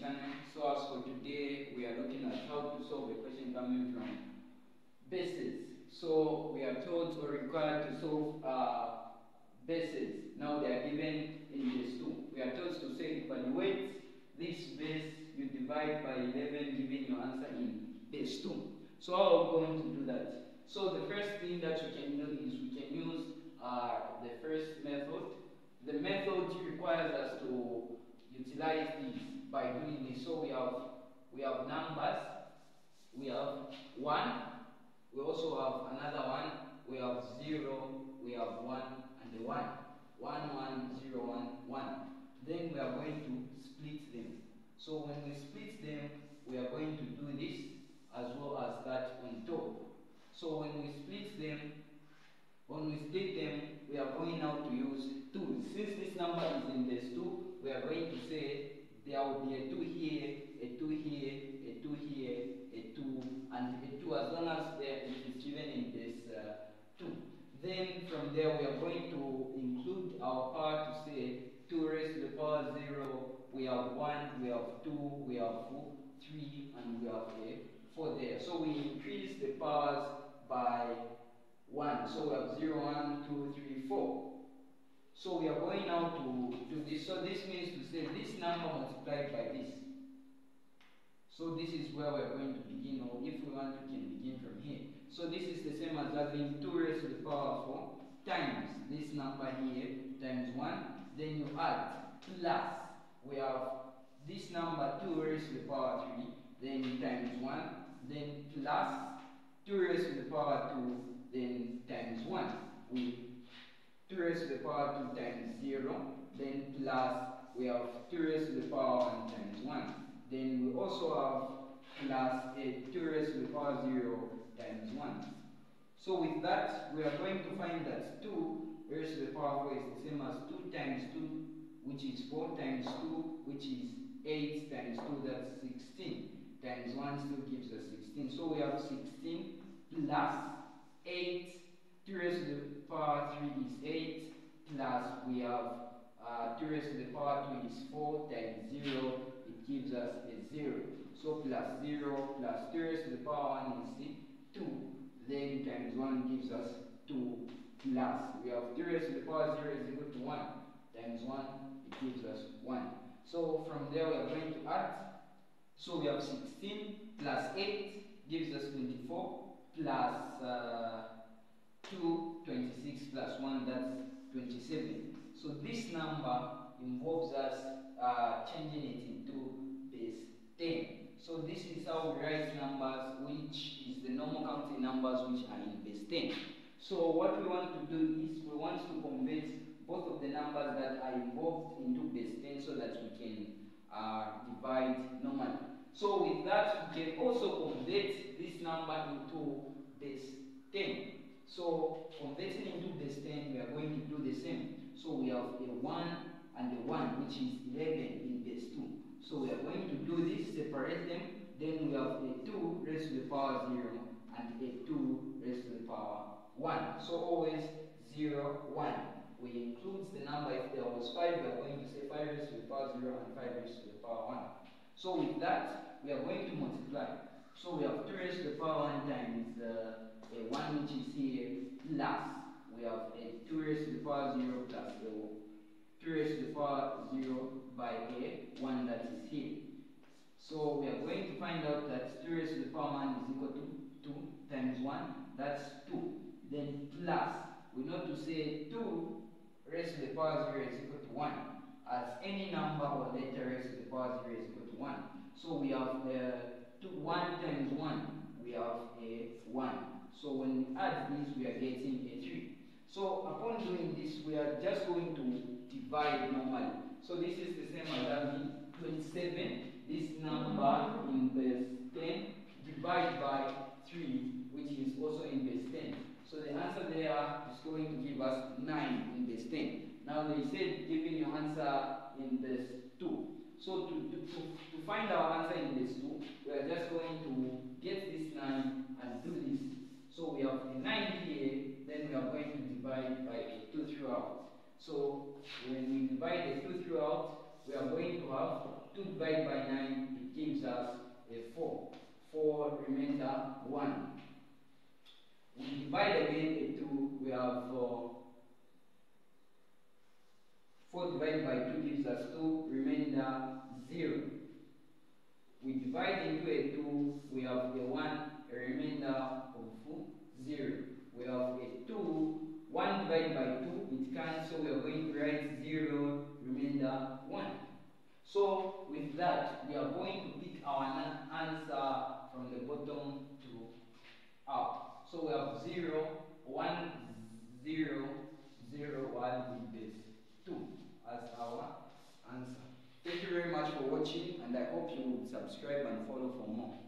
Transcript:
channel. So as for today, we are looking at how to solve a question coming from bases. So we are told or required to solve bases. Now they are given in base 2. We are told to say evaluate this base, you divide by 11, giving your answer in base 2. So how are we going to do that? So the first thing that we can do is we can use the first method. The method requires us to utilize this by doing this. So we have numbers, we have 1, we also have another one, we have 0, we have 1 and the 1. 1, 1, 0, 1, 1. Then we are going to split them. So when we split them, we are going to do this as well as that on top. So when we split them, we are going now to use 2. Since this number is in base 2, we are going to say there will be a 2 here, a 2 here, a 2 here, a 2, and a 2 as long as it is given in base 2. Then from there we are going to include our power to say 2 raised to the power 0, we have 1, we have 2, we have 3, and we have a 4 there. So we increase the powers by 1. So we have 0, 1, 2, 3, 4. So we are going now to do this. So this means to say this number multiplied by this. So this is where we are going to begin, or if we want, we can begin from here. So this is the same as having 2 raised to the power 4 times this number here times 1. Then you add plus, we have this number 2 raised to the power 3, then times 1, then plus 2 raised to the power 2, then times 1. We 2 raised to the power 2 times 0, then plus we have 2 raised to the power 1 times 1. Then we also have plus 2 raised to the power 0 times 1. So with that, we are going to find that 2 raised to the power 4 is the same as 2 times 2, which is 4 times 2, which is 8 times 2, that's 16. Times 1 still gives us 16. So we have 16 plus 8, 2 raised to the power 3 is 8, plus we have 2 raised to the power 2 is 4 times 0, it gives us a 0. So plus 0 plus 2 raised to the power 1 is 2, then times 1 gives us 2, plus we have 2 raised to the power 0 is equal to 1, times 1, it gives us 1. So from there we are going to add. So we have 16 plus 8 gives us 24, plus 2, 26 plus 1, that's 27. So this number involves us changing it into base 10. So this is how we write numbers, which is the normal counting numbers which are in base 10. So what we want to do is we want to convert both of the numbers that are involved into base 10 so that we can divide normally. So with that, we can also convert this number into base 10. So converting into base 10, we are going to do the same. So we have a 1 and a 1, which is 11 in base 2. So we are going to do this, separate them. Then we have a 2 raised to the power 0 and a 2 raised to the power 1. So always 0, 1. We include the number. If there was 5, we are going to say 5 raised to the power 0 and 5 raised to the power 1. So with that, we are going to multiply. So we have 2 raised to the power 1 times a 1 which is here, plus we have a 2 raised to the power 0 plus a 2 raised to the power 0 by a 1 that is here. So we are going to find out that 2 raised to the power 1 is equal to 2 times 1, that's 2. Then plus, we know to say 2 raised to the power 0 is equal to 1, as any number or letter raised to the power 0 is equal to 1. So we have 1 times 1, we have a 1. So when we add this, we are getting a 3. So upon doing this, we are just going to divide normally. So this is the same as having 27, this number in base 10, divided by 3, which is also in base 10. So the answer there is going to give us 9 in base 10. Now they said giving your answer in base 2. So to find our answer in base 2, we are just going to get this 9 and do this. So we have a 9 here, then we are going to divide by a 2 throughout. So when we divide a 2 throughout, we are going to have 2 divided by 9, it gives us a 4. 4 remainder 1. We divide again a 2, we have 4 divided by 2 gives us 2, remainder 0. We divide into a 2, we have a 1, a remainder of 0. We have a 2, 1 divided by 2, it cancels, so we are going to write 0, remainder 1. So with that, we are going to pick our answer from the bottom to up. So we have 0, 1, 0, 0, 1 with base 2 as our answer. Thank you very much for watching, and I hope you will subscribe and follow for more.